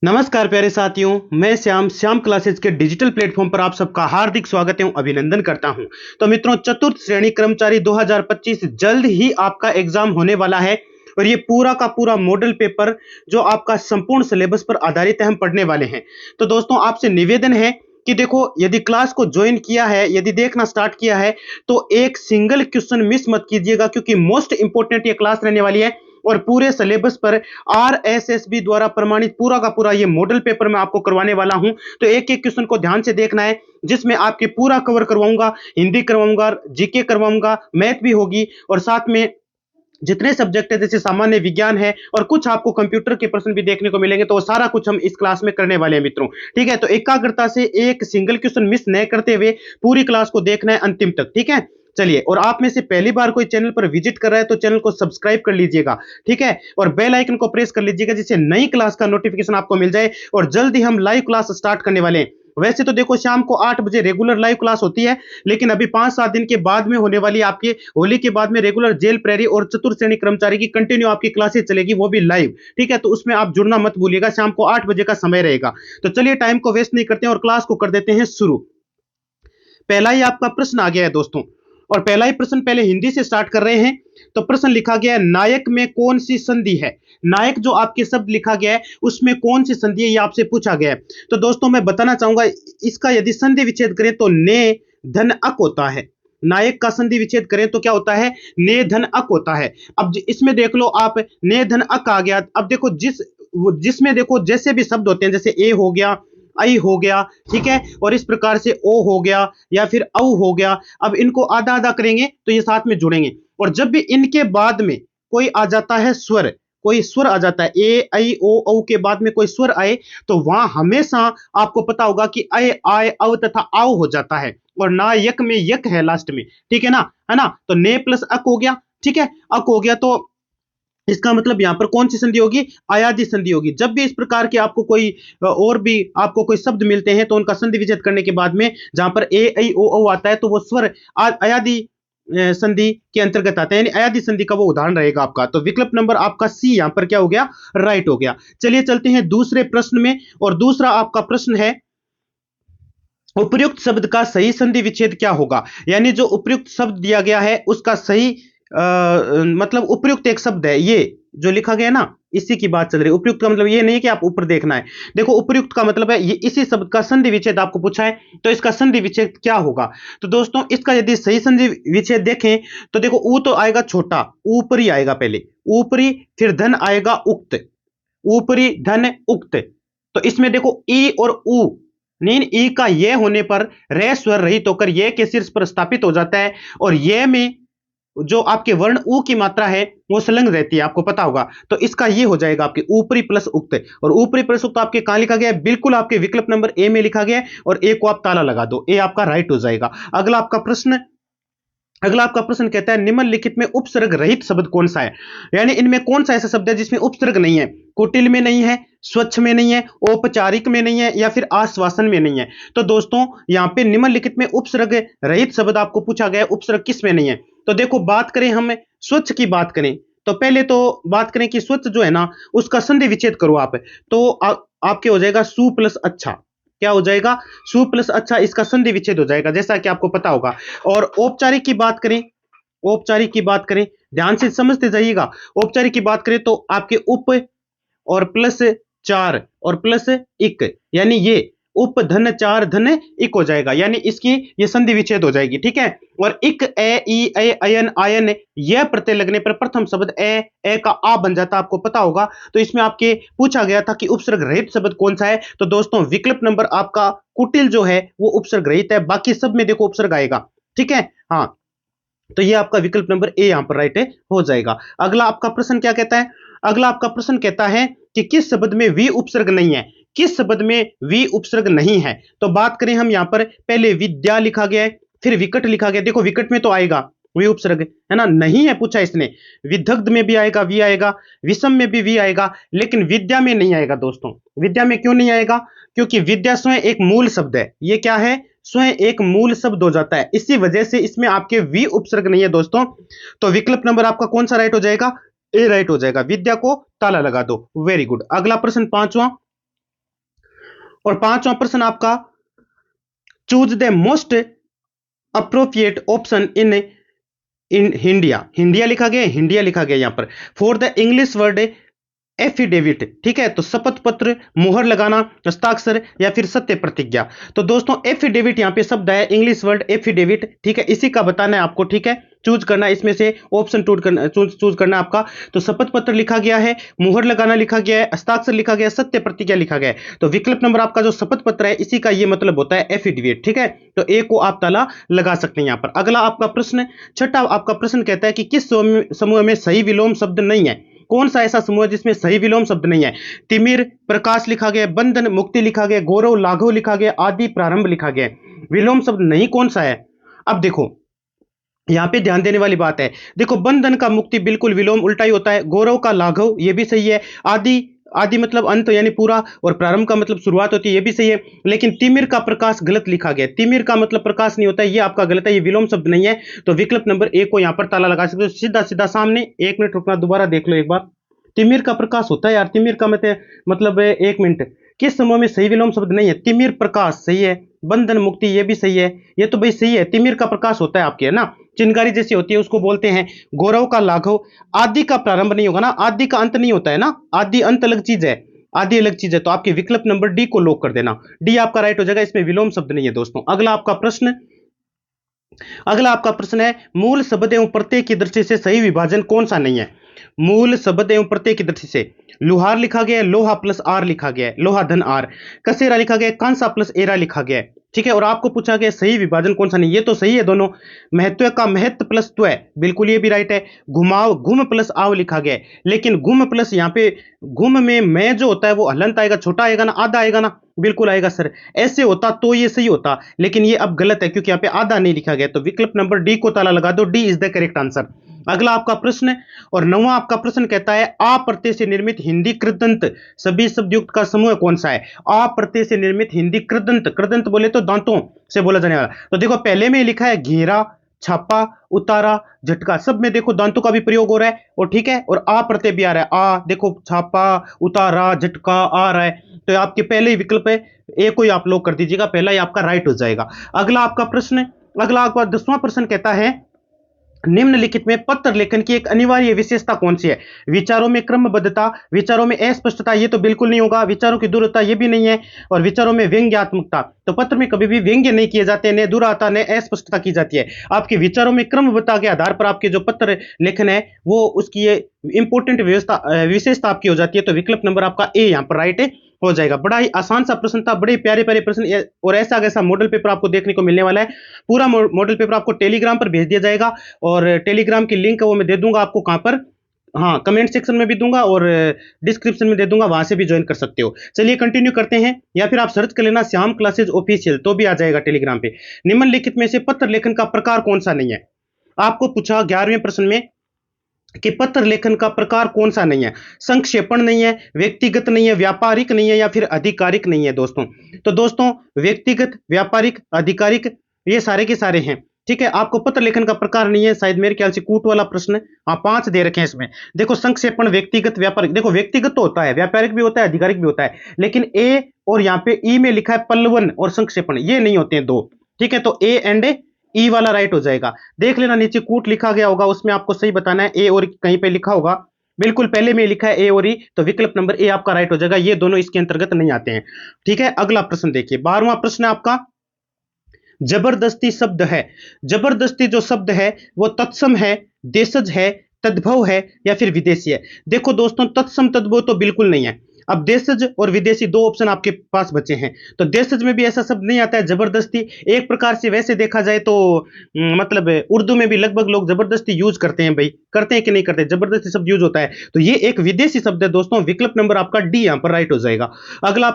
नमस्कार प्यारे साथियों, मैं श्याम क्लासेस के डिजिटल प्लेटफॉर्म पर आप सबका हार्दिक स्वागत एवं अभिनंदन करता हूं। तो मित्रों, चतुर्थ श्रेणी कर्मचारी 2025 जल्द ही आपका एग्जाम होने वाला है और ये पूरा का पूरा मॉडल पेपर जो आपका संपूर्ण सिलेबस पर आधारित है, हम पढ़ने वाले हैं। तो दोस्तों, आपसे निवेदन है कि देखो, यदि क्लास को ज्वाइन किया है, यदि देखना स्टार्ट किया है, तो एक सिंगल क्वेश्चन मिस मत कीजिएगा, क्योंकि मोस्ट इंपोर्टेंट ये क्लास रहने वाली है और पूरे सिलेबस पर आरएसएसबी द्वारा प्रमाणित पूरा का पूरा ये मॉडल पेपर मैं आपको करवाने वाला हूं। तो एक एक क्वेश्चन को ध्यान से देखना है, जिसमें आपके पूरा कवर करवाऊंगा, हिंदी करवाऊंगा, जीके करवाऊंगा, मैथ भी होगी और साथ में जितने सब्जेक्ट है जैसे सामान्य विज्ञान है और कुछ आपको कंप्यूटर के प्रश्न भी देखने को मिलेंगे। तो वो सारा कुछ हम इस क्लास में करने वाले हैं मित्रों। ठीक है, तो एकाग्रता से एक सिंगल क्वेश्चन मिस न करते हुए पूरी क्लास को देखना है अंतिम तक। ठीक है, चलिए। और आप में से पहली बार कोई चैनल पर विजिट कर रहा है तो चैनल को सब्सक्राइब कर लीजिएगा। ठीक है, और बेल आइकन को प्रेस कर लीजिएगा, जिससे नई क्लास का नोटिफिकेशन आपको मिल जाए और जल्द ही हम लाइव क्लास स्टार्ट करने वाले हैं। वैसे तो देखो, शाम को 8 बजे रेगुलर लाइव क्लास होती है, लेकिन अभी 5-7 दिन के बाद में होने वाली आपकी होली के बाद में रेगुलर जेल प्रेरी और चतुर्थ श्रेणी कर्मचारी की कंटिन्यू आपकी क्लासेस चलेगी, वो भी लाइव। ठीक है, तो उसमें आप जुड़ना मत भूलिएगा। शाम को 8 बजे का समय रहेगा। तो चलिए, टाइम को वेस्ट नहीं करते हैं और क्लास को कर देते हैं शुरू। पहला ही आपका प्रश्न आ गया है दोस्तों, और पहला ही प्रश्न पहले हिंदी से स्टार्ट कर रहे हैं। तो प्रश्न लिखा गया है, नायक में कौन सी संधि है। नायक जो आपके शब्द लिखा गया है उसमें कौन सी संधि है, ये आपसे पूछा गया है। तो दोस्तों, मैं बताना चाहूंगा, इसका यदि संधि विच्छेद करें तो ने धन अक होता है। नायक का संधि विच्छेद करें तो क्या होता है, ने धन अक होता है। अब इसमें देख लो आप, ने धन अक आ गया। अब देखो, जिसमें देखो जैसे भी शब्द होते हैं, जैसे ए हो गया, आई हो गया, ठीक है, और इस प्रकार से ओ हो गया या फिर औ हो गया। अब इनको आधा आधा करेंगे तो ये साथ में जुड़ेंगे। और जब भी इनके बाद में कोई आ जाता है स्वर, कोई स्वर आ जाता है, ए आई ओ औ के बाद में कोई स्वर आए, तो वहां हमेशा आपको पता होगा कि अय आय अव तथा आओ हो जाता है, और ना यक में यक है लास्ट में। ठीक है ना। तो ने प्लस अक हो गया। ठीक है, अक हो गया, तो इसका मतलब यहां पर कौन सी संधि होगी, अयादि संधि होगी। जब भी इस प्रकार के आपको कोई और भी आपको कोई शब्द मिलते हैं तो उनका संधि विच्छेद करने के बाद में जहां पर ए ऐ ओ औ आता है तो वो स्वर अयादि संधि के अंतर्गत आता है, यानी अयादि संधि का वो उदाहरण रहेगा आपका। तो विकल्प नंबर आपका सी यहां पर क्या हो गया, राइट हो गया। चलिए चलते हैं दूसरे प्रश्न में, और दूसरा आपका प्रश्न है, उपर्युक्त शब्द का सही संधि विच्छेद क्या होगा। यानी जो उपर्युक्त शब्द दिया गया है उसका सही मतलब उपर्युक्त एक शब्द है, ये जो लिखा गया ना, इसी की बात चल रही है। उपर्युक्त का मतलब ये नहीं है कि आप ऊपर देखना है। देखो, उपर्युक्त का मतलब है ये, इसी शब्द का संधि विच्छेद आपको पूछा है, तो इसका संधि विच्छेद क्या होगा। तो दोस्तों, इसका यदि सही संधि विच्छेद देखें तो देखो, ऊ तो आएगा छोटा, ऊपरी आएगा पहले, ऊपरी, फिर धन आएगा उक्त, ऊपरी धन उक्त। तो इसमें देखो, ई और ऊ, नीन ई का ये होने पर रे स्वर रहित होकर ये के शीर्ष पर स्थापित हो जाता है, और ये में जो आपके वर्ण ऊ की मात्रा है वो संलग्न रहती है, आपको पता होगा। तो इसका ये हो जाएगा आपके ऊपरी प्लस उक्त। और ऊपरी प्लस उक्त आपके कहां लिखा गया है, बिल्कुल आपके विकल्प नंबर ए में लिखा गया है, और ए को आप ताला लगा दो, ए आपका राइट हो जाएगा। अगला आपका प्रश्न कहता है, निम्नलिखित में उपसर्ग रहित शब्द कौन सा है। यानी इनमें कौन सा ऐसा शब्द है जिसमें उपसर्ग नहीं है, कुटिल में नहीं है, स्वच्छ में नहीं है, औपचारिक में नहीं है, या फिर आश्वासन में नहीं है। तो दोस्तों, यहां पे निम्नलिखित में उपसर्ग रहित शब्द आपको पूछा गया है, उपसर्ग किस में नहीं है। तो देखो, बात करें हम स्वच्छ की बात करें, तो पहले तो बात करें कि स्वच्छ जो है ना, उसका संधि विच्छेद करो आप, तो आपके हो जाएगा सु प्लस अच्छा। क्या हो जाएगा, सु प्लस अच्छा, इसका संधि विच्छेद हो जाएगा, जैसा कि आपको पता होगा। और औपचारिक की बात करें, औपचारिक की बात करें, ध्यान से समझते जाइएगा। औपचारिक की बात करें तो आपके उप और प्लस चार और प्लस इक, यानी ये उप धन चार धन इक हो जाएगा, यानी इसकी ये संधि विच्छेद हो जाएगी। ठीक है, और इक ए ई ए अयन आयन, यह प्रत्यय लगने पर प्रथम शब्द ए का आ बन जाता, आपको पता होगा। तो इसमें आपके पूछा गया था कि उपसर्ग रहित शब्द कौन सा है। तो दोस्तों, विकल्प नंबर आपका कुटिल जो है वो उपसर्ग रहित है, बाकी सब में देखो उपसर्ग आएगा। ठीक है, हाँ, तो ये आपका विकल्प नंबर ए यहां पर राइट हो जाएगा। अगला आपका प्रश्न क्या कहता है, अगला आपका प्रश्न कहता है कि किस शब्द में वी उपसर्ग नहीं है, किस शब्द में वी उपसर्ग नहीं है। तो बात करें हम यहां पर, पहले विद्या लिखा गया है, फिर विकट लिखा गया। देखो, विकट में तो आएगा वी उपसर्ग, है ना, नहीं है पूछा इसने। विदग्ध में भी आएगा वी आएगा, विषम में भी वी आएगा, लेकिन विद्या में नहीं आएगा दोस्तों। विद्या में क्यों नहीं आएगा, क्योंकि विद्या स्वयं एक मूल शब्द है। ये क्या है, स्वयं एक मूल शब्द हो जाता है, इसी वजह से इसमें आपके वी उपसर्ग नहीं है दोस्तों। तो विकल्प नंबर आपका कौन सा राइट हो जाएगा, ए राइट हो जाएगा। विद्या को ताला लगा दो, वेरी गुड। अगला प्रश्न पांचवा, और पांचवा प्रश्न आपका, choose the most appropriate option in India. India लिखा गया, इंडिया लिखा गया यहां पर। For the English word affidavit, ठीक है, तो शपथ पत्र, मोहर लगाना, हस्ताक्षर या फिर सत्य प्रतिज्ञा। तो दोस्तों एफिडेविट यहां पे शब्द है, इंग्लिश वर्ड एफिडेविट, ठीक है, इसी का बताना है आपको, ठीक है, चूज करना है इसमें से ऑप्शन चूज करना है आपका। तो शपथ पत्र लिखा गया है, मोहर लगाना लिखा गया है, हस्ताक्षर लिखा गया है, सत्य प्रतिज्ञा लिखा गया है। तो विकल्प नंबर आपका जो शपथ पत्र है इसी का ये मतलब होता है एफिडेविट, ठीक है। तो ए को आप ताला लगा सकते हैं यहां पर। अगला आपका प्रश्न, छठा आपका प्रश्न कहता है कि किस समूह में सही विलोम शब्द नहीं है। कौन सा ऐसा समूह है जिसमें सही विलोम शब्द नहीं है। तिमिर, प्रकाश लिखा गया, बंधन, मुक्ति लिखा गया, गौरव, लाघव लिखा गया, आदि, प्रारंभ लिखा गया। विलोम शब्द नहीं कौन सा है। अब देखो यहां पे ध्यान देने वाली बात है, देखो बंधन का मुक्ति बिल्कुल विलोम उल्टा ही होता है, गौरव का लाघव ये भी सही है, आदि, आदि मतलब अंत यानी पूरा, और प्रारंभ का मतलब शुरुआत होती है ये भी सही है। लेकिन तिमिर का प्रकाश गलत लिखा गया, तिमिर का मतलब प्रकाश नहीं होता है, ये आपका गलत है, ये विलोम शब्द नहीं है। तो विकल्प नंबर ए को यहां पर ताला लगा सकते हो। सीधा सीधा सामने, एक मिनट रुकना, दोबारा देख लो एक बार। तिमिर का प्रकाश होता है यार, तिमिर का मतलब एक मिनट, किस समूह में सही विलोम शब्द नहीं है। तिमिर प्रकाश सही है, बंधन मुक्ति ये भी सही है, ये तो भाई सही है, तिमिर का प्रकाश होता है आपके, है ना, चिनगारी जैसी होती है उसको बोलते हैं। गौरव का लाघव, आदि का प्रारंभ नहीं होगा ना, आदि का अंत नहीं होता है ना, आदि अंत अलग चीज है, आदि अलग चीज है। तो आपके विकल्प नंबर डी को लॉक कर देना, डी आपका राइट हो जाएगा, इसमें विलोम शब्द नहीं है दोस्तों। अगला आपका प्रश्न है, मूल शब्द एवं प्रत्यय की दृष्टि से सही विभाजन कौन सा नहीं है। मूल शब्द एवं प्रत्यय की दृष्टि से लुहार लिखा गया है, लोहा प्लस आर लिखा गया है, लोहा धन आर, कसेरा लिखा गया है, कांसा प्लस एरा लिखा गया है, ठीक है। और आपको पूछा गया सही विभाजन कौन सा नहीं, ये तो सही है दोनों। महत्व का महत्व प्लस त्व, बिल्कुल ये भी राइट है। घुमाव, घुम प्लस आव लिखा गया है, लेकिन घुम प्लस यहाँ पे घुम में मैं जो होता है वो हलंत आएगा, छोटा आएगा ना, आधा आएगा ना, बिल्कुल आएगा सर। ऐसे होता तो ये सही होता, लेकिन ये अब गलत है क्योंकि यहाँ पे आधा नहीं लिखा गया। तो विकल्प नंबर डी को ताला लगा दो, D is the correct answer. अगला आपका प्रश्न और नौवां आपका प्रश्न कहता है, आ प्रत्यय से निर्मित हिंदी कृदंत सभी शब्द युक्त का समूह कौन सा है। आ प्रत्यय से निर्मित हिंदी कृदंत, कृदंत बोले तो दांतों से बोला जाने वाला। तो देखो पहले में लिखा है घेरा, छापा, उतारा, झटका, सब में देखो दांतों का भी प्रयोग हो रहा है, और ठीक है, और आ प्रत्यय भी आ रहा है, आ देखो छापा, उतारा, झटका आ रहा है। तो आपके पहले ही विकल्प है, ए को ही आप लोग कर दीजिएगा, पहला ही आपका राइट हो जाएगा। अगला आपका 10वां प्रश्न कहता है, निम्नलिखित में पत्र लेखन की एक अनिवार्य विशेषता कौन सी है। विचारों में क्रमबद्धता, विचारों में अस्पष्टता, ये तो बिल्कुल नहीं होगा, विचारों की दूरता ये भी नहीं है, और विचारों में व्यंग्यात्मकता, तो पत्र में कभी भी व्यंग्य नहीं किए जाते, न दूरता न अस्पष्टता की जाती है। आपके विचारों में क्रमबद्धता के आधार पर आपके जो पत्र लेखन है वो उसकी ये इंपॉर्टेंट विशेषता आपकी हो जाती है। तो विकल्प नंबर आपका ए यहाँ पर राइट हो जाएगा। बड़ा ही आसान सा प्रश्न था, बड़े प्यारे प्यारे प्रश्न, और ऐसा कैसा मॉडल पेपर आपको देखने को मिलने वाला है। पूरा मॉडल पेपर आपको टेलीग्राम पर भेज दिया जाएगा, और टेलीग्राम की लिंक वो मैं दे दूंगा आपको, कहां पर, हाँ कमेंट सेक्शन में भी दूंगा और डिस्क्रिप्शन में दे दूंगा, वहां से भी ज्वाइन कर सकते हो। चलिए कंटिन्यू करते हैं, या फिर आप सर्च कर लेना श्याम क्लासेज ऑफिशियल, तो भी आ जाएगा टेलीग्राम पे। निम्नलिखित में से पत्र लेखन का प्रकार कौन सा नहीं है। आपको पूछा 11वें प्रश्न में कि पत्र लेखन का प्रकार कौन सा नहीं है। संक्षेपण नहीं है, व्यक्तिगत नहीं है, व्यापारिक नहीं है, या फिर आधिकारिक नहीं है दोस्तों। तो दोस्तों व्यक्तिगत, व्यापारिक, आधिकारिक ये सारे के सारे हैं, ठीक है। आपको पत्र लेखन का प्रकार नहीं है, शायद मेरे ख्याल से कूट वाला प्रश्न, हाँ 5 दे रखे हैं इसमें। देखो संक्षेपण, व्यक्तिगत, व्यापारिक, देखो व्यक्तिगत तो होता है, व्यापारिक भी होता है, आधिकारिक भी होता है, लेकिन ए और यहाँ पे ई में लिखा है पल्लवन और संक्षेपण, ये नहीं होते हैं दो, ठीक है। तो ए एंड ई वाला राइट हो जाएगा। देख लेना नीचे कूट लिखा गया होगा, उसमें आपको सही बताना है, ए और कहीं पे लिखा होगा, बिल्कुल पहले में लिखा है ए और ई, तो विकल्प नंबर ए आपका राइट हो जाएगा, ये दोनों इसके अंतर्गत नहीं आते हैं, ठीक है। अगला प्रश्न देखिए, 12वां प्रश्न आपका, जबरदस्ती शब्द है। जबरदस्ती जो शब्द है वो तत्सम है, देशज है, तद्भव है, या फिर विदेशी है। देखो दोस्तों तत्सम तद्भव तो बिल्कुल नहीं है। अब देशज और विदेशी दो ऑप्शन आपके पास बचे हैं, तो देशज में भी ऐसा शब्द नहीं आता है जबरदस्ती। एक प्रकार से वैसे देखा जाए तो मतलब उर्दू में भी लगभग लोग जबरदस्ती यूज करते हैं, भाई करते हैं कि नहीं करते, जबरदस्ती शब्द यूज होता है, तो ये एक विदेशी शब्द है दोस्तों। विकल्प नंबर आपका डी यहां पर राइट हो जाएगा। अगला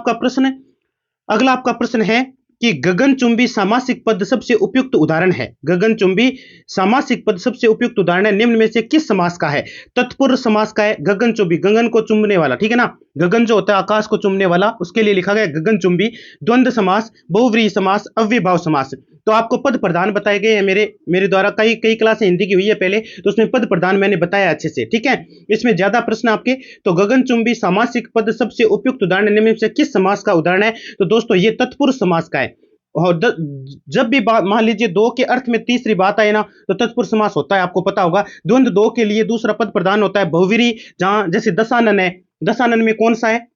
आपका प्रश्न है कि गगनचुंबी सामासिक पद सबसे उपयुक्त उदाहरण है। गगनचुंबी सामासिक पद सबसे उपयुक्त उदाहरण है, निम्न में से किस समास का है। तत्पुरुष समास का है गगनचुंबी, गगन को चुंबने वाला, ठीक है ना, गगन जो होता है आकाश को चुंबने वाला, उसके लिए लिखा गया गगनचुंबी। द्वंद्व समास, बहुव्रीहि समास, अव्ययभाव समास, तो आपको पद प्रधान बताए गए हैं मेरे मेरे द्वारा। कई कई क्लास हिंदी की हुई है पहले, तो उसमें पद प्रधान मैंने बताया अच्छे से, ठीक है। इसमें ज्यादा प्रश्न आपके, तो गगनचुंबी सामासिक पद सबसे उपयुक्त उदाहरण निम्न में से किस समास का उदाहरण है? तो दोस्तों ये तत्पुरुष समास का है। और जब भी मान लीजिए दो के अर्थ में तीसरी बात आए ना, तो तत्पुरुष समास होता है, आपको पता होगा। द्वंद्व दो के लिए दूसरा पद प्रधान होता है बहुवीरी, जहां जैसे दशानन है, दशानन में कौन सा है?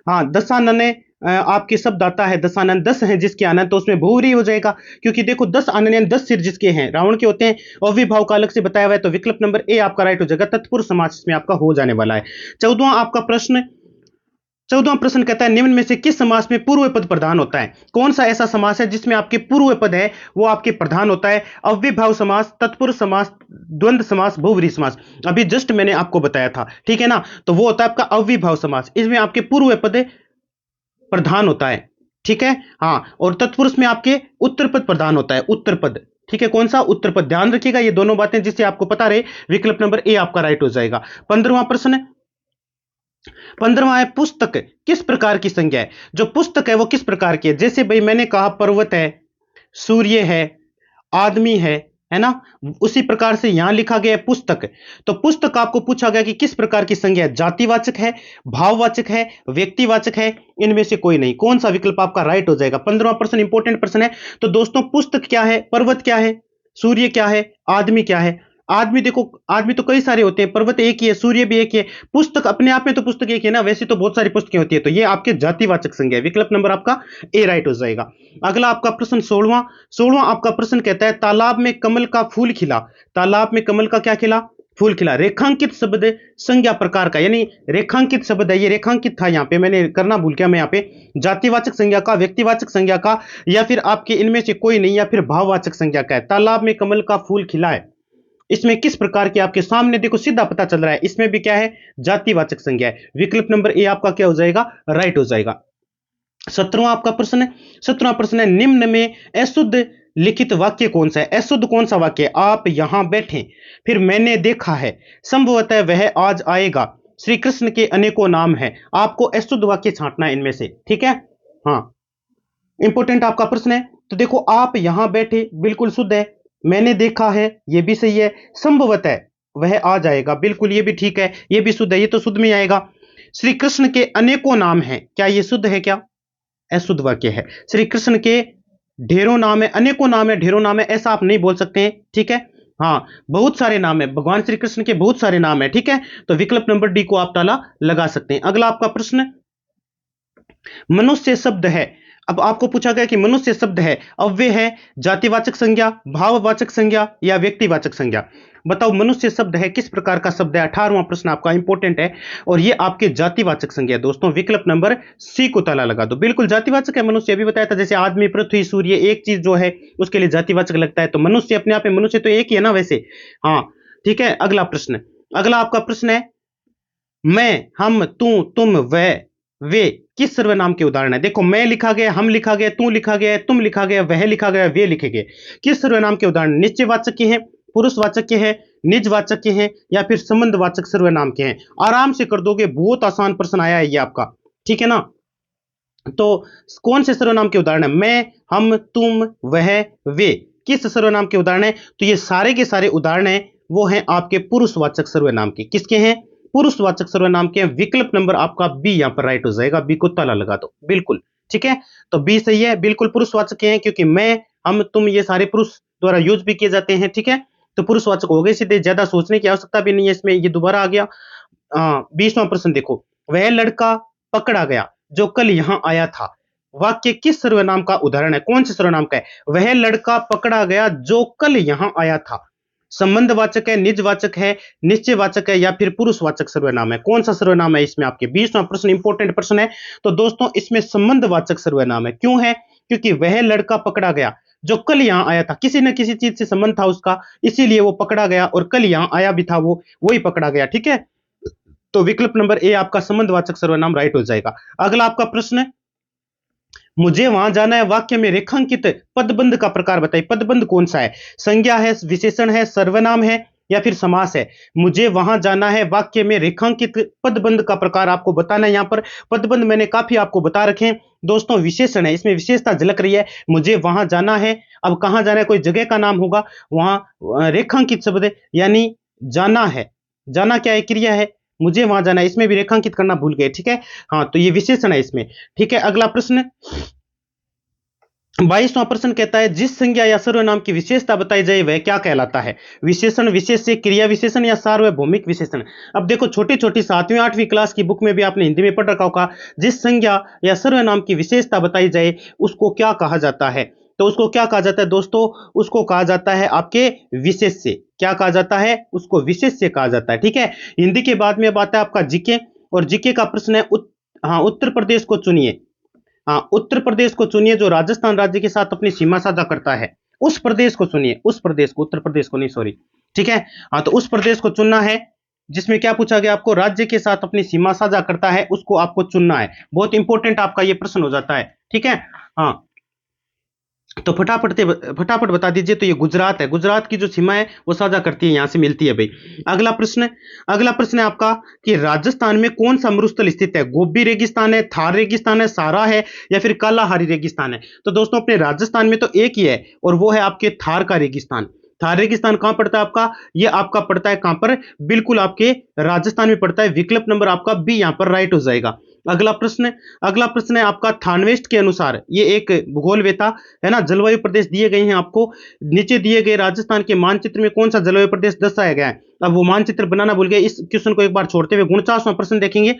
हाँ, दशानन है, आपके शब्द आता है दशानन, 10 है जिसके आनंद, तो उसमें बहुव्रीहि हो जाएगा, क्योंकि देखो 10 आनंद यानी 10 सिर जिसके हैं, रावण के होते हैं, अव्ययभाव का अलग से बताया हुआ है, तो विकल्प नंबर ए आपका राइट हो जाएगा, तत्पुरुष समास इसमें आपका हो जाने वाला है। 14वां प्रश्न कहता है निम्न में से किस समास में पूर्व पद प्रधान होता है? कौन सा ऐसा समास है जिसमें आपके पूर्व पद है वो आपके प्रधान होता है? अव्ययभाव समास, तत्पुरुष समास, द्वंद्व समास, बहुव्रीहि समास। अभी जस्ट मैंने आपको बताया था, ठीक है ना। तो वो होता है आपका अव्ययभाव समास, इसमें आपके पूर्व पद प्रधान होता है, ठीक है। हाँ, और तत्पुरुष में आपके उत्तर पद प्रधान होता है, उत्तर पद, ठीक है। कौन सा? उत्तर पद। ध्यान रखिएगा ये दोनों बातें, जिससे आपको पता रहे, विकल्प नंबर ए आपका राइट हो जाएगा। 15वां प्रश्न, 15वां है पुस्तक किस प्रकार की संज्ञा है? जो पुस्तक है वो किस प्रकार की है? जैसे भाई मैंने कहा पर्वत है, सूर्य है, आदमी है ना। उसी प्रकार से यहां लिखा गया है पुस्तक। तो पुस्तक आपको पूछा गया कि किस प्रकार की संज्ञा है, जातिवाचक है, भाववाचक है, व्यक्तिवाचक है, इनमें से कोई नहीं। कौन सा विकल्प आपका राइट हो जाएगा? 15वां प्रश्न इंपॉर्टेंट प्रश्न है। तो दोस्तों पुस्तक क्या है, पर्वत क्या है, सूर्य क्या है, आदमी क्या है? आदमी देखो, आदमी तो कई सारे होते हैं, पर्वत एक ही है, सूर्य भी एक ही है, पुस्तक अपने आप में तो पुस्तक एक ही है ना, वैसे तो बहुत सारी पुस्तकें होती है। तो ये आपके जातिवाचक संज्ञा है, विकल्प नंबर आपका ए राइट हो जाएगा। अगला आपका प्रश्न 16वां आपका प्रश्न कहता है तालाब में कमल का फूल खिला। तालाब में कमल का क्या खिला? फूल खिला। रेखांकित शब्द संज्ञा प्रकार का, यानी रेखांकित शब्द है, ये रेखांकित था, यहाँ पे मैंने करना भूल गया, मैं यहाँ पे जातिवाचक संज्ञा का, व्यक्तिवाचक संज्ञा का, या फिर आपके इनमें से कोई नहीं, या फिर भाववाचक संज्ञा का है। तालाब में कमल का फूल खिला है, इसमें किस प्रकार के आपके सामने देखो सीधा पता चल रहा है, इसमें भी क्या है? जातिवाचक संज्ञा है। विकल्प नंबर ए आपका क्या हो जाएगा? राइट हो जाएगा। 17वां आपका प्रश्न है, 17वां प्रश्न है निम्न में अशुद्ध लिखित वाक्य कौन सा है? अशुद्ध कौन सा वाक्य है? आप यहां बैठे, फिर मैंने देखा है, संभवतः वह आज आएगा, श्री कृष्ण के अनेकों नाम है। आपको अशुद्ध वाक्य छांटना है इनमें से, ठीक है। हाँ, इंपोर्टेंट आपका प्रश्न है। तो देखो आप यहां बैठे बिल्कुल शुद्ध है, मैंने देखा है ये भी सही है, संभवतः वह आ जाएगा, बिल्कुल ये भी ठीक है, ये भी शुद्ध है, ये तो शुद्ध में आएगा। श्री कृष्ण के अनेकों नाम हैं, क्या ये शुद्ध है? क्या अशुद्ध वाक्य है? श्री कृष्ण के ढेरों नाम है, अनेकों नाम है, ढेरों नाम है, ऐसा आप नहीं बोल सकते हैं, ठीक है। हाँ, बहुत सारे नाम है, भगवान श्री कृष्ण के बहुत सारे नाम है, ठीक है। तो विकल्प नंबर डी को आप ताला लगा सकते हैं। अगला आपका प्रश्न, मनुष्य शब्द है, अब आपको पूछा गया कि मनुष्य शब्द है, अव्यय है, जातिवाचक संज्ञा, भाववाचक संज्ञा, या व्यक्तिवाचक संज्ञा? बताओ मनुष्य शब्द है किस प्रकार का शब्द है? 18वां प्रश्न आपका इंपॉर्टेंट है, और ये आपके जातिवाचक संज्ञा है दोस्तों। विकल्प नंबर सी को ताला लगा दो, बिल्कुल जातिवाचक है। मनुष्य अभी बताया था, जैसे आदमी, पृथ्वी, सूर्य, एक चीज जो है उसके लिए जातिवाचक लगता है, तो मनुष्य अपने आप में, मनुष्य तो एक ही है ना वैसे। हाँ, ठीक है। अगला प्रश्न, अगला आपका प्रश्न है मैं, हम, तू, तुम, वह, वे किस सर्वनाम के उदाहरण है? देखो मैं लिखा गया, हम लिखा गया, तू लिखा गया, तुम लिखा गया, वह लिखा गया, वे लिखे गए, किस सर्वनाम के उदाहरण? निश्चयवाचक के हैं, पुरुषवाचक के हैं, निजवाचक के हैं, या फिर संबंधवाचक सर्वनाम के हैं? आराम से कर दोगे, बहुत आसान प्रश्न आया है ये आपका, ठीक है ना। तो कौन से सर्वनाम के उदाहरण है? मैं, हम, तुम, वह, वे किस सर्वनाम के उदाहरण है? तो ये सारे के सारे उदाहरण हैं वो हैं आपके पुरुषवाचक सर्वनाम के। किसके हैं? पुरुषवाचक सर्वनाम के। विकल्प नंबर आपका बी यहां पर राइट हो जाएगा, बी को ताला लगा दो, बिल्कुल ठीक है। तो बी सही है, बिल्कुल पुरुषवाचक के हैं, क्योंकि मैं, हम, तुम ये सारे पुरुष द्वारा यूज भी किए जाते हैं, ठीक है। तो पुरुषवाचक हो गए सीधे, ज्यादा सोचने की आवश्यकता भी नहीं है इसमें, ये दोबारा आ गया। 20वां प्रश्न देखो, वह लड़का पकड़ा गया जो कल यहां आया था, वाक्य किस सर्वनाम का उदाहरण है? कौन से सर्वनाम का है? वह लड़का पकड़ा गया जो कल यहां आया था। संबंधवाचक है, निजवाचक है, निश्चयवाचक है, या फिर पुरुषवाचक सर्वनाम है? कौन सा सर्वनाम है इसमें? आपके 20वां प्रश्न इंपॉर्टेंट प्रश्न है। तो दोस्तों इसमें संबंधवाचक सर्वनाम है। क्यों है? क्योंकि वह लड़का पकड़ा गया जो कल यहां आया था, किसी न किसी चीज से संबंध था उसका, इसीलिए वो पकड़ा गया, और कल यहां आया भी था वो, वही पकड़ा गया, ठीक है। तो विकल्प नंबर ए आपका संबंधवाचक सर्वनाम राइट हो जाएगा। अगला आपका प्रश्न है, मुझे वहां जाना है, वाक्य में रेखांकित पदबंध का प्रकार बताइए। पदबंध कौन सा है? संज्ञा है, विशेषण है, सर्वनाम है, या फिर समास है। मुझे वहां जाना है वाक्य में रेखांकित पदबंध का प्रकार आपको बताना है। यहाँ पर पदबंध मैंने काफी आपको बता रखे हैं दोस्तों, विशेषण है, इसमें विशेषता झलक रही है। मुझे वहां जाना है, अब कहां जाना है, कोई जगह का नाम होगा, वहां रेखांकित शब्द है, यानी जाना है। जाना क्या है, क्रिया है, मुझे वहां जाना है, इसमें भी रेखांकित करना भूल गए, ठीक है। हाँ, तो ये विशेषण है इसमें, ठीक है। अगला प्रश्न 22वां प्रश्न कहता है जिस संज्ञा या सर्वनाम की विशेषता बताई जाए वह क्या कहलाता है। विशेषण, विशेष्य, क्रिया विशेषण या सार्वभौमिक विशेषण। अब देखो, छोटी छोटी 7वीं 8वीं क्लास की बुक में भी आपने हिंदी में पढ़ रखा होगा, जिस संज्ञा या सर्वनाम की विशेषता बताई जाए उसको क्या कहा जाता है। तो उसको क्या कहा जाता है दोस्तों, उसको कहा जाता है आपके विशेष्य। क्या कहा जाता है, उसको विशेष्य कहा जाता है, ठीक है। हिंदी के बाद में अब आता है आपका जीके, और जीके का प्रश्न है हाँ, उत्तर प्रदेश को चुनिए। हाँ, उत्तर प्रदेश को चुनिए जो राजस्थान राज्य के साथ अपनी सीमा साझा करता है। उस प्रदेश को चुनिए, उस प्रदेश को, उत्तर प्रदेश को नहीं, सॉरी, ठीक है। हाँ, तो उस प्रदेश को चुनना है जिसमें क्या पूछा गया आपको, राज्य के साथ अपनी सीमा साझा करता है, उसको आपको चुनना है। बहुत इंपॉर्टेंट आपका ये प्रश्न हो जाता है, ठीक है। हाँ, तो फटाफट बता दीजिए। तो ये गुजरात है, गुजरात की जो सीमा है वो साझा करती है, यहां से मिलती है भाई। अगला प्रश्न है आपका कि राजस्थान में कौन सा मरुस्थल स्थित है। गोबी रेगिस्तान है, थार रेगिस्तान है, सारा है, या फिर कालाहारी रेगिस्तान है। तो दोस्तों अपने राजस्थान में तो एक ही है, और वो है आपके थार का रेगिस्तान। थार रेगिस्तान कहां पड़ता है आपका, ये आपका पड़ता है कहां पर, बिल्कुल आपके राजस्थान में पड़ता है। विकल्प नंबर आपका बी यहां पर राइट हो जाएगा। अगला प्रश्न है आपका थानवेस्ट के अनुसार, ये एक भूगोल वेता है ना, जलवायु प्रदेश दिए गए हैं आपको। नीचे दिए गए राजस्थान के मानचित्र में कौन सा जलवायु प्रदेश दर्शाया गया है। अब वो मानचित्र बनाना भूल गए, इस क्वेश्चन को एक बार छोड़ते हुए 49वां प्रश्न देखेंगे।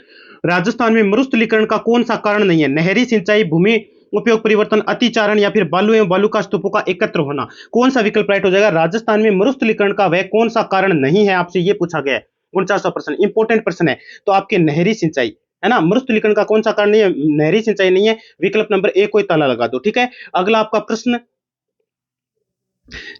राजस्थान में मरुस्थलीकरण का कौन सा कारण नहीं है। नहरी सिंचाई, भूमि उपयोग परिवर्तन, अतिचारण, या फिर बालू एवं बालू का स्तूपों का एकत्र होना। कौन सा विकल्प राइट हो जाएगा। राजस्थान में मरुस्थलीकरण का वह कौन सा कारण नहीं है, आपसे ये पूछा गया है। 49वां प्रश्न इंपॉर्टेंट प्रश्न है। तो आपके नहरी सिंचाई है ना, मरुस्थलीकरण का कौन सा कारण नहीं है, नहरी सिंचाई नहीं है। विकल्प नंबर ए को ताला लगा दो, ठीक है। अगला आपका प्रश्न,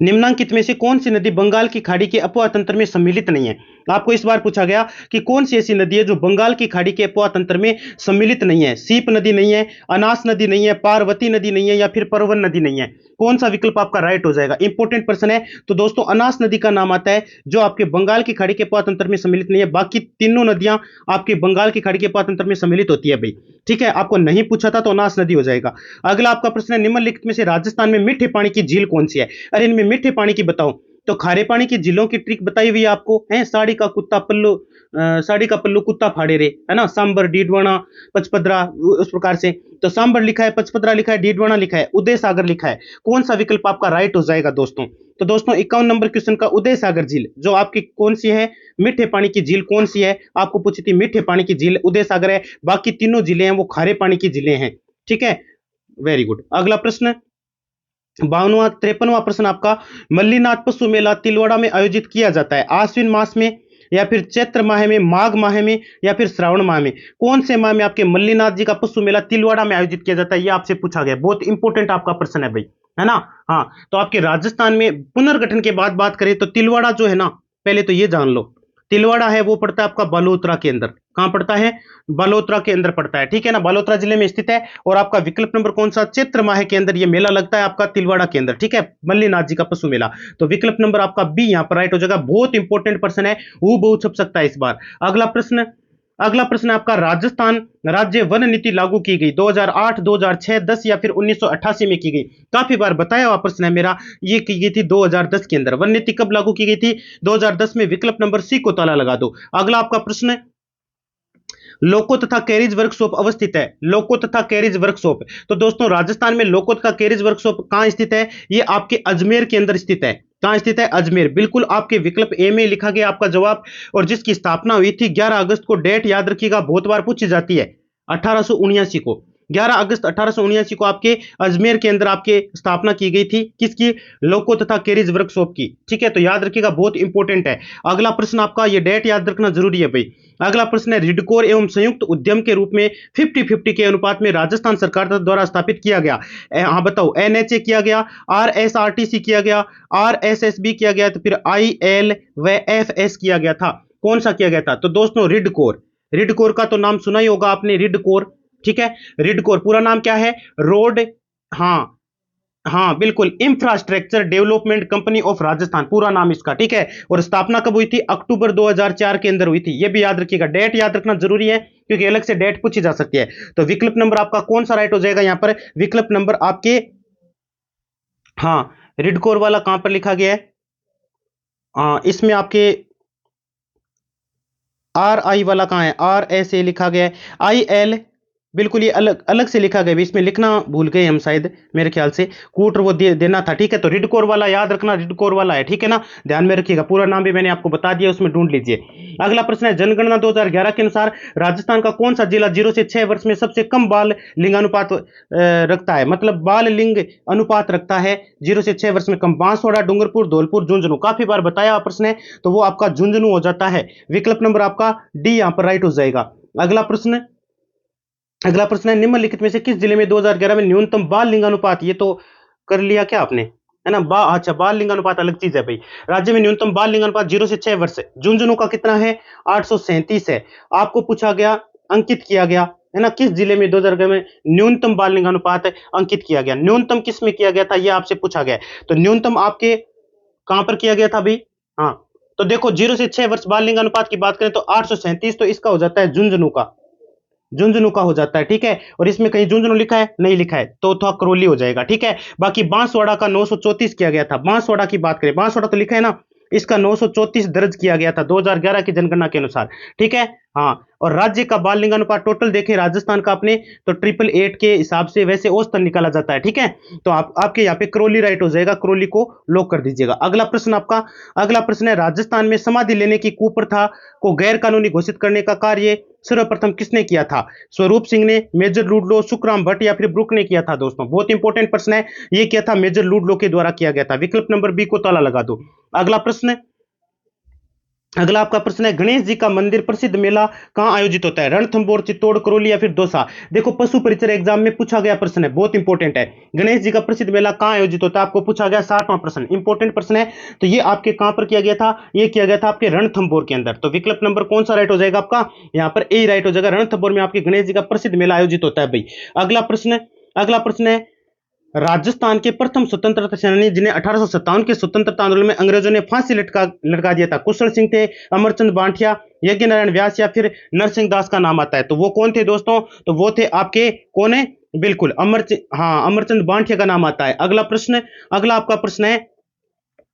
निम्नांकित में से कौन सी नदी बंगाल की खाड़ी के अपवाह तंत्र में सम्मिलित नहीं है। आपको इस बार पूछा गया कि कौन सी ऐसी नदी है जो बंगाल की खाड़ी के अपवाह तंत्र में सम्मिलित नहीं है। सीप नदी नहीं है, अनास नदी नहीं है, पार्वती नदी नहीं है, या फिर परवन नदी नहीं है। कौन सा विकल्प आपका राइट हो जाएगा, इंपॉर्टेंट प्रश्न है। तो दोस्तों अनास नदी का नाम आता है जो आपके बंगाल की खाड़ी के अपवाह तंत्र में सम्मिलित नहीं है। बाकी तीनों नदियां आपके बंगाल की खाड़ी के अपवाह तंत्र में सम्मिलित होती है भाई, ठीक है। आपको नहीं पूछा था तो अनास नदी हो जाएगा। अगला आपका प्रश्न है निम्नलिखित में से राजस्थान में मीठे पानी की झील कौन सी है। अरे इनमें मीठे पानी की बताओ, तो खारे पानी की झीलों की ट्रिक बताई हुई है आपको, है साड़ी का पल्लू कुत्ता फाड़े रे, है ना, सांबर, डीडवाना, पचपदरा, उस प्रकार से। तो सांबर लिखा है, पचपदरा लिखा है, डीडवाना लिखा है, उदय सागर लिखा है। कौन सा विकल्प आपका राइट हो जाएगा दोस्तों। तो दोस्तों 51 नंबर क्वेश्चन का उदय सागर झील जो आपकी कौन सी है, मीठे पानी की झील कौन सी है, आपको पूछी थी मीठे पानी की झील उदय सागर है। बाकी तीनों जिले हैं वो खारे पानी की जिले हैं, ठीक है। Very good. अगला प्रश्न 53वां प्रश्न आपका, मल्लीनाथ पशु मेला तिलवाड़ा में आयोजित किया जाता है। आश्विन मास में, या फिर चैत्र माह में, माघ माह में, या फिर श्रावण माह में। कौन से माह में आपके मल्लीनाथ जी का पशु मेला तिलवाड़ा में आयोजित किया जाता है, ये आपसे पूछा गया। बहुत इंपॉर्टेंट आपका प्रश्न है भाई, है ना। हाँ, तो आपके राजस्थान में पुनर्गठन के बाद बात करें तो तिलवाड़ा जो है ना, पहले तो ये जान लो, तिलवाड़ा है वो पड़ता है आपका बालोतरा के अंदर। कहां पड़ता है, बालोतरा के अंदर पड़ता है, ठीक है ना, बालोतरा जिले में स्थित है। और आपका विकल्प नंबर कौन सा, चैत्र माह के अंदर ये मेला लगता है आपका तिलवाड़ा के अंदर, ठीक है, मल्लीनाथ जी का पशु मेला। तो विकल्प नंबर आपका बी यहां पर राइट हो जाएगा। बहुत इंपॉर्टेंट प्रश्न है, वो बहुत छप सकता है इस बार। अगला प्रश्न आपका, राजस्थान राज्य वन नीति लागू की गई 2008, 2006, 10 या फिर 1988 में की गई। काफी बार बताया हुआ प्रश्न है मेरा, ये की गई थी 2010 के अंदर। वन नीति कब लागू की गई थी, 2010 में। विकल्प नंबर सी को ताला लगा दो। अगला आपका प्रश्न, लोको तथा कैरिज वर्कशॉप अवस्थित है। लोको तथा कैरिज वर्कशॉप, तो दोस्तों राजस्थान में लोको तथा कैरिज वर्कशॉप कहां स्थित है, ये आपके अजमेर के अंदर स्थित है। कहां स्थित है, अजमेर, बिल्कुल आपके विकल्प ए में लिखा गया आपका जवाब। और जिसकी स्थापना हुई थी 11 अगस्त को, डेट याद रखिएगा, बहुत बार पूछी जाती है, 1879 को, 11 अगस्त 1879 को आपके अजमेर के अंदर आपके स्थापना की गई थी, किसकी, लोको तथा कैरिज वर्कशॉप की, ठीक है। तो याद रखिएगा, बहुत इंपॉर्टेंट है। अगला प्रश्न आपका, ये डेट याद रखना जरूरी है भाई। अगला प्रश्न है, रिडकोर एवं संयुक्त उद्यम के रूप में 50-50 के अनुपात में राजस्थान सरकार द्वारा स्थापित किया गया। हाँ बताओ, एनएचए किया गया, आरएसआरटीसी किया गया, आरएसएसबी किया गया, तो फिर आईएल व एफएस किया गया था। कौन सा किया गया था, तो दोस्तों रिडकोर का तो नाम सुना ही होगा आपने, रिडकोर, ठीक है। रिडकोर पूरा नाम क्या है, रोड, हाँ, हाँ बिल्कुल, infrastructure development company of Rajasthan पूरा नाम इसका, ठीक है। और स्थापना कब हुई थी? अक्टूबर 2004 के अंदर हुई थी। ये भी याद रखिएगा, डेट याद रखना जरूरी है क्योंकि अलग से डेट पूछी जा सकती है। तो विकल्प नंबर आपका कौन सा राइट हो जाएगा यहाँ पर? विकल्प नंबर आपके, हाँ, रिडकोर वाला कहां पर लिखा गया है? इसमें आपके आर आई वाला कहाँ है? आर एस ए लिखा गया है, आई एल, बिल्कुल ये अलग अलग से लिखा गया है, इसमें लिखना भूल गए हम शायद, मेरे ख्याल से कूटर वो देना था, ठीक है। तो रिडकोर वाला याद रखना, रिडकोर वाला है, ठीक है ना, ध्यान में रखिएगा। पूरा नाम भी मैंने आपको बता दिया, उसमें ढूंढ लीजिए। अगला प्रश्न है, जनगणना 2011 के अनुसार राजस्थान का कौन सा जिला 0 से 6 वर्ष में सबसे कम बाल लिंगानुपात रखता है? मतलब बाल लिंग अनुपात रखता है 0 से 6 वर्ष में कम। बांसवाड़ा, डूंगरपुर, धौलपुर, झुंझुनू, काफी बार बताया प्रश्न है, तो वो आपका झुंझुनू हो जाता है। विकल्प नंबर आपका डी यहां पर राइट हो जाएगा। अगला प्रश्न, अगला प्रश्न है, निम्नलिखित में से किस जिले में 2011 में न्यूनतम बाल लिंगानुपात, ये तो कर लिया क्या आपने, है ना, अच्छा, बाल लिंगानुपात अलग चीज है भाई। राज्य में न्यूनतम बाल लिंगानुपात 0 से 6 वर्ष है। झुंझुनू का कितना है? 837 है। आपको पूछा गया, अंकित किया गया, है ना, किस जिले में 2011 में न्यूनतम बाल लिंगानुपात अंकित किया गया? न्यूनतम किस में किया गया था, ये आपसे पूछा गया है। तो न्यूनतम आपके कहां पर किया गया था भाई? हाँ, तो देखो 0 से 6 वर्ष बाल लिंगानुपात की बात करें तो 837, तो इसका हो जाता है झुंझुनू का, झुंझुनू का हो जाता है, ठीक है। और इसमें कहीं झुंझुनू लिखा है? नहीं लिखा है, तो था करौली हो जाएगा, ठीक है। बाकी बांसवाड़ा का 934 किया गया था। बांसवाड़ा की बात करें, बांसवाड़ा तो लिखा है ना, इसका 934 दर्ज किया गया था 2011 की जनगणना के अनुसार, ठीक है। हाँ, और राज्य का बाल लिंगानुपात टोटल देखें राजस्थान का अपने, तो 888 के हिसाब से वैसे औसतन निकाला जाता है, ठीक है। तो आपके यहाँ पे करौली राइट हो जाएगा, करौली को लॉक कर दीजिएगा। अगला प्रश्न आपका, अगला प्रश्न है, राजस्थान में समाधि लेने की कुप्रथा को गैर कानूनी घोषित करने का कार्य सर्वप्रथम किसने किया था? स्वरूप सिंह ने, मेजर लुडलो, सुखराम भट्ट या फिर ब्रुक ने किया था? दोस्तों बहुत इंपॉर्टेंट प्रश्न है, ये किया था मेजर लुडलो के द्वारा किया गया था। विकल्प नंबर बी को ताला लगा दो। अगला प्रश्न, अगला आपका प्रश्न है, गणेश जी का मंदिर प्रसिद्ध मेला कहां आयोजित होता है? रणथंभौर, चित्तौड़, करौली या फिर दौसा? देखो पशु परिचय एग्जाम में पूछा गया प्रश्न है, बहुत इंपॉर्टेंट है। गणेश जी का प्रसिद्ध मेला कहां आयोजित होता है, आपको पूछा गया 60वां प्रश्न, इंपॉर्टेंट प्रश्न है। तो ये आपके कहां पर किया गया था? ये किया गया था आपके रणथंभौर के अंदर। तो विकल्प नंबर कौन सा राइट हो जाएगा आपका? यहाँ पर ए राइट हो जाएगा, रणथंभौर में आपके गणेश जी का प्रसिद्ध मेला आयोजित होता है भाई। अगला प्रश्न, अगला प्रश्न है, राजस्थान के प्रथम स्वतंत्रता सेनानी जिन्हें 1857 के स्वतंत्रता आंदोलन में अंग्रेजों ने फांसी लटका दिया था, कुशल सिंह थे, अमरचंद बांटिया, यज्ञ नारायण व्यास या फिर नरसिंह दास का नाम आता है? तो वो कौन थे दोस्तों? तो वो थे आपके, कौन है? बिल्कुल अमरचंद बांटिया का नाम आता है। अगला प्रश्न, अगला आपका प्रश्न है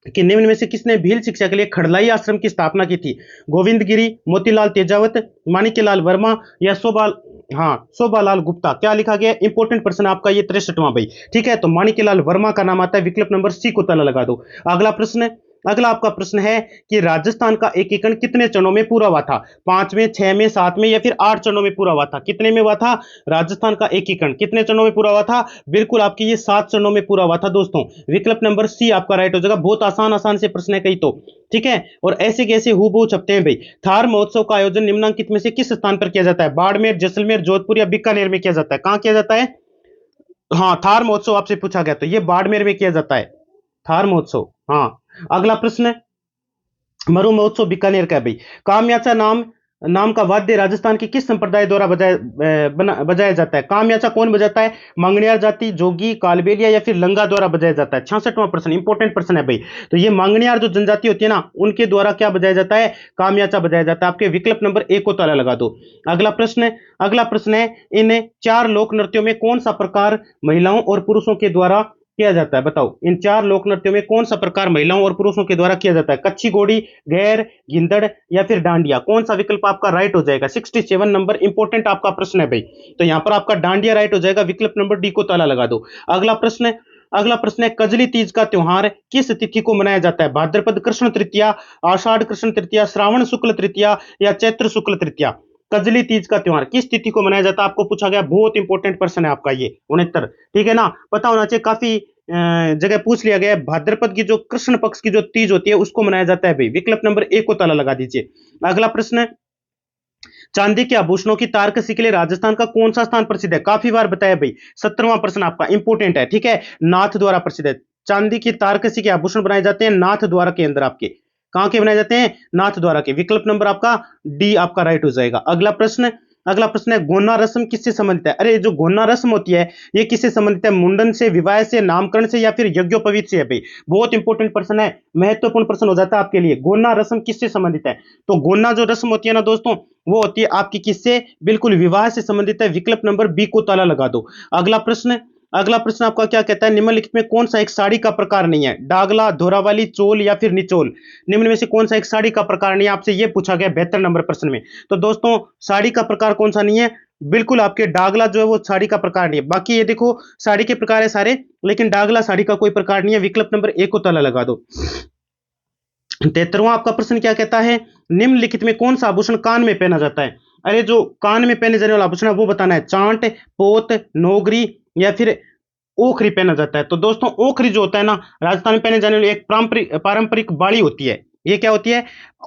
कि निम्न में से किसने भील शिक्षा के लिए खड़लाई आश्रम की स्थापना की थी? गोविंद गिरी, मोतीलाल तेजावत, माणिक्यलाल वर्मा या शोभालाल गुप्ता? क्या लिखा गया? इंपॉर्टेंट प्रश्न आपका ये 63वां भाई, ठीक है। तो माणिक्यलाल वर्मा का नाम आता है, विकल्प नंबर सी को ताला लगा दो। अगला प्रश्न, अगला आपका प्रश्न है कि राजस्थान का एकीकरण कितने चरणों में पूरा हुआ था? 5 में, 6 में, 7 में या फिर 8 चरणों में पूरा हुआ था? कितने में हुआ था राजस्थान का एकीकरण, कितने चरणों में पूरा हुआ था? बिल्कुल आपकी ये 7 चरणों में पूरा हुआ था दोस्तों। विकल्प नंबर सी आपका राइट हो जाएगा। बहुत आसान आसान से प्रश्न है कई तो, ठीक है। और ऐसे कैसे हूबहू छपते हैं भाई। थार महोत्सव का आयोजन निम्नलिखित में से किस स्थान पर किया जाता है? बाड़मेर, जैसलमेर, जोधपुर या बीकानेर में किया जाता है? कहां किया जाता है? हाँ, थार महोत्सव आपसे पूछा गया, तो ये बाड़मेर में किया जाता है, थार महोत्सव। हाँ, अगला प्रश्न, मरु महोत्सव बीकानेर का है भाई। कामयाचा नाम नाम का वाद्य राजस्थान के किस संप्रदाय द्वारा बजाया जाता है? कामयाचा कौन बजाता है? मांगणियार जाति, जोगी, कालबेलिया या फिर लंगा द्वारा बजाया जाता है? 66वां प्रश्न, इंपॉर्टेंट प्रश्न है भाई। तो ये मांगणियार जो जनजाति होती है ना, उनके द्वारा क्या बजाया जाता है? कामयाचा बजाया जाता है। आपके विकल्प नंबर ए को ताला लगा दो। अगला प्रश्न, अगला प्रश्न है, इन 4 लोक नृत्यों में कौन सा प्रकार महिलाओं और पुरुषों के द्वारा किया जाता है? बताओ, इन 4 लोक नृत्यों में कौन सा प्रकार महिलाओं और पुरुषों के द्वारा किया जाता है? कच्ची घोड़ी, गैर, गिंदड़ या फिर डांडिया? कौन सा विकल्प आपका राइट हो जाएगा? 67 नंबर, इंपॉर्टेंट आपका प्रश्न है भाई। तो यहां पर आपका डांडिया राइट हो जाएगा, विकल्प नंबर डी को ताला लगा दो। अगला प्रश्न, अगला प्रश्न है, कजली तीज का त्योहार किस तिथि को मनाया जाता है? भाद्रपद कृष्ण तृतीया, आषाढ़ कृष्ण तृतीया, श्रावण शुक्ल तृतीया या चैत्र शुक्ल तृतीया? कजली तीज का त्योहार किस तिथि को मनाया जाता है? आपको पूछा गया, बहुत इंपॉर्टेंट प्रश्न है आपका ये 69, ठीक है ना, पता होना चाहिए, काफी जगह पूछ लिया गया है। भाद्रपद की जो कृष्ण पक्ष की जो तीज होती है उसको मनाया जाता है भाई। विकल्प नंबर ए को ताला लगा दीजिए। अगला प्रश्न, चांदी के आभूषणों की तारकसी के लिए राजस्थान का कौन सा स्थान प्रसिद्ध है? काफी बार बताया भाई, 17वां प्रश्न आपका इंपोर्टेंट है, ठीक है। नाथ द्वारा प्रसिद्ध है। चांदी की तारकसी के आभूषण बनाए जाते हैं नाथ द्वारा के अंदर। आपके कहां के बनाए जाते हैं? नाथ द्वारा के। विकल्प नंबर आपका डी आपका राइट हो जाएगा। अगला प्रश्न, अगला प्रश्न है गोना रस्म किससे संबंधित है? अरे जो गोना रस्म होती है ये किससे संबंधित है? मुंडन से, विवाह से, नामकरण से या फिर यज्ञोपवीत से है भाई? बहुत इंपॉर्टेंट प्रश्न है, महत्वपूर्ण प्रश्न हो जाता है आपके लिए। गोना रस्म किससे संबंधित है? तो गोना जो रस्म होती है ना दोस्तों, वो होती है आपकी किससे? बिल्कुल विवाह से संबंधित है। विकल्प नंबर बी को ताला लगा दो। अगला प्रश्न आपका क्या कहता है? निम्नलिखित में कौन सा एक साड़ी का प्रकार नहीं है? डागला, धोरावाली, चोल या फिर निचोल? निम्न में से कौन सा एक साड़ी का प्रकार नहीं है? आपसे यह पूछा गया 72 नंबर प्रश्न में। तो दोस्तों साड़ी का प्रकार कौन सा नहीं है? बिल्कुल आपके डागला जो है वो साड़ी का प्रकार नहीं है। बाकी ये देखो साड़ी के प्रकार है सारे, लेकिन डागला साड़ी का कोई प्रकार नहीं है। विकल्प नंबर ए को ताला लगा दो। 73वां आपका प्रश्न क्या कहता है? निम्नलिखित में कौन सा आभूषण कान में पहना जाता है? अरे जो कान में पहने जाने वाला आभूषण है वो बताना है। चांट, पोत, नोगरी या फिर ओखरी पहना जाता है। तो दोस्तों ओखरी जो होता है ना, राजस्थान में पहने जाने वाली एक पारंपरिक बाली होती है। ये क्या होती है?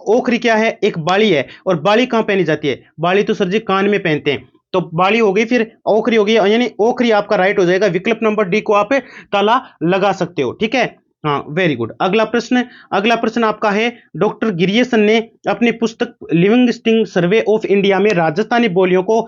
ओखरी क्या है? एक बाली है। और बाली कहाँ पहनी जाती है? बाली तो सर जी कान में पहनते हैं। तो बाली हो गई, फिर ओखरी हो गई, यानी ओखरी आपका राइट हो जाएगा। विकल्प नंबर डी को आप ताला लगा सकते हो। ठीक है, हाँ वेरी गुड। अगला प्रश्न आपका है, डॉक्टर गिरियसन ने अपनी पुस्तक लिविंगस्टन सर्वे ऑफ इंडिया में राजस्थानी बोलियों को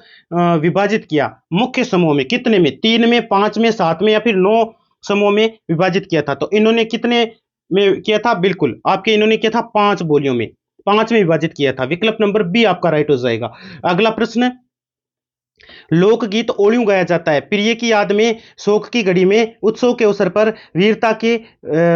विभाजित किया मुख्य समूह में कितने में? 3 में, 5 में, 7 में या फिर 9 समूह में विभाजित किया था? तो इन्होंने कितने में किया था? बिल्कुल आपके इन्होंने किया था 5 बोलियों में, 5 में विभाजित किया था। विकल्प नंबर बी आपका राइट हो जाएगा। अगला प्रश्न, लोकगीत ओलियों गाया जाता है प्रिय की याद में, शोक की घड़ी में, उत्सव के अवसर पर, वीरता के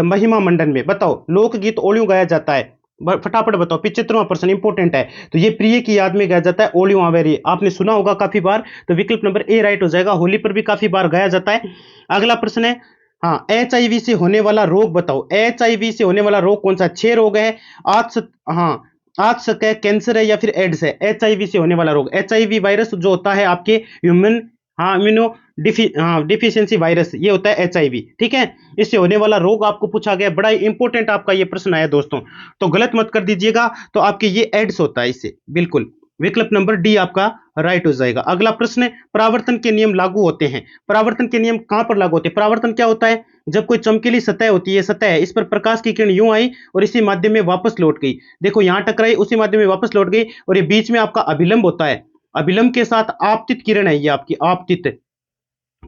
महिमा मंडन में? बताओ लोकगीत ओलियों गाया जाता है, फटाफट बताओ। 75वां प्रश्न इंपॉर्टेंट है। तो ये प्रिय की याद में गाया जाता है ओलियों आवेरी, आपने सुना होगा काफी बार। तो विकल्प नंबर ए राइट हो जाएगा। होली पर भी काफी बार गाया जाता है। अगला प्रश्न है, हाँ HIV से होने वाला रोग बताओ। HIV से होने वाला रोग कौन सा? 6 रोग है, हाँ आत्सक है, कैंसर है या फिर एड्स है? HIV से होने वाला रोग, HIV वायरस जो होता है आपके ह्यूमन इम्यूनो डिफिशियंसी वायरस, ये होता है HIV। ठीक है, इससे होने वाला रोग आपको पूछा गया, बड़ा ही इंपॉर्टेंट आपका ये प्रश्न आया दोस्तों, तो गलत मत कर दीजिएगा। तो आपके ये एड्स होता है इससे, बिल्कुल विकल्प नंबर डी आपका राइट हो जाएगा। अगला प्रश्न है, परावर्तन के नियम लागू होते हैं। परावर्तन के नियम कहां पर लागू होते हैं? परावर्तन क्या होता है? जब कोई चमकीली सतह होती है, सतह है, इस पर प्रकाश की किरण यूं आई और इसी माध्यम में वापस लौट गई। देखो यहां टकराई, उसी माध्यम में वापस लौट गई, और ये बीच में आपका अभिलंब होता है। अभिलंब के साथ आपतित किरण है, ये आपकी आपतित।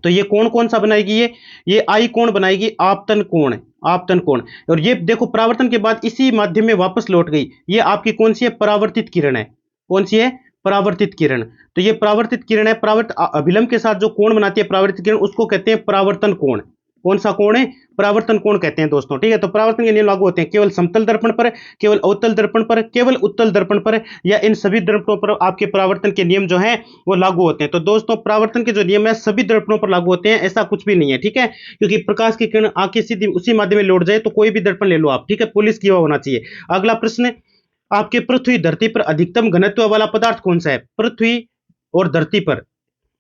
तो ये कौन कौन सा बनाएगी? ये आई कौन बनाएगी? आपतन कोण, आपतन कोण। और ये देखो परावर्तन के बाद इसी माध्यम में वापस लौट गई, ये आपकी कौन सी है? परावर्तित किरण है। कौन सी है? परावर्तित किरण। तो ये परावर्तित किरण है, अभिलंब के साथ जो कोण बनाती है परावर्तित किरण, उसको कहते हैं परावर्तन कोण। कौन सा कोण है? परावर्तन कोण कहते हैं दोस्तों। ठीक है, तो परावर्तन के नियम लागू होते हैं केवल समतल दर्पण पर, केवल अवतल दर्पण पर, केवल उत्तल दर्पण पर, या इन सभी दर्पणों पर आपके परावर्तन के नियम जो हैं वो लागू होते हैं। तो दोस्तों परावर्तन के जो नियम है सभी दर्पणों पर लागू होते हैं, ऐसा कुछ भी नहीं है। ठीक है, क्योंकि प्रकाश की किरण आके सीधी उसी माध्यम में लौट जाए तो कोई भी दर्पण ले लो आप। ठीक है, पुलिस किया होना चाहिए। अगला प्रश्न, आपके पृथ्वी धरती पर अधिकतम घनत्व वाला पदार्थ कौन सा है? पृथ्वी और धरती पर,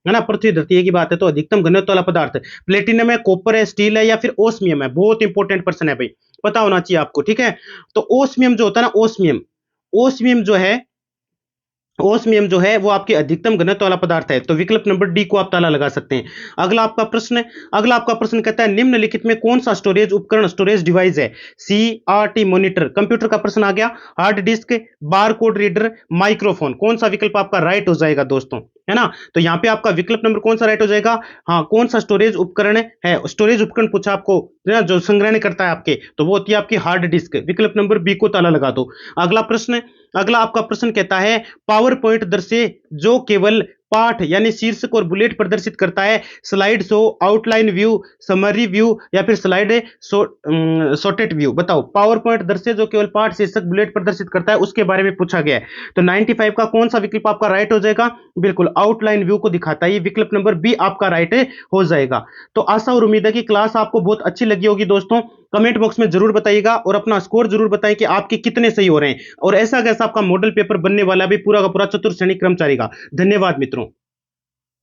है ना, पृथ्वी धरती एक ही बात है, तो अधिकतम घनत्व वाला पदार्थ प्लेटिनम है, कॉपर है, स्टील है या फिर ओस्मियम है? बहुत इंपॉर्टेंट प्रश्न है भाई, पता होना चाहिए आपको। ठीक है, तो ओस्मियम जो होता है ना, ओस्मियम जो है वो आपके अधिकतम घनत्व वाला पदार्थ है। तो विकल्प नंबर डी को आप ताला लगा सकते हैं। अगला आपका प्रश्न कहता है, निम्नलिखित में कौन सा स्टोरेज उपकरण, स्टोरेज डिवाइस है? CRT मॉनिटर, कंप्यूटर का प्रश्न आ गया, hard disk, bar code reader, microphone, कौन सा विकल्प आपका राइट हो जाएगा दोस्तों? है ना, तो यहाँ पे आपका विकल्प नंबर कौन सा राइट हो जाएगा? हाँ, कौन सा स्टोरेज उपकरण है? स्टोरेज उपकरण पूछा आपको, है ना, जो संग्रहण करता है आपके, तो वो होती है आपकी हार्ड डिस्क। विकल्प नंबर बी को ताला लगा दो। अगला आपका प्रश्न कहता है, पावर पॉइंट दृश्य जो केवल पाठ यानी शीर्षक और बुलेट प्रदर्शित करता है, slide show, outline view, summary view या फिर स्लाइड शॉर्टेड व्यू? बताओ, पावर पॉइंट दृश्य जो केवल पाठ, शीर्षक, बुलेट प्रदर्शित करता है, उसके बारे में पूछा गया है। तो 95 का कौन सा विकल्प आपका राइट हो जाएगा? बिल्कुल आउटलाइन व्यू को दिखाता है, विकल्प नंबर बी आपका राइट हो जाएगा। तो आशा और उम्मीद है कि क्लास आपको बहुत अच्छी लगी होगी दोस्तों। कमेंट बॉक्स में जरूर बताइएगा और अपना स्कोर जरूर बताएं कि आपके कितने सही हो रहे हैं, और ऐसा कैसा आपका मॉडल पेपर बनने वाला भी पूरा का पूरा चतुर्थ श्रेणी कर्मचारी का। धन्यवाद मित्रों।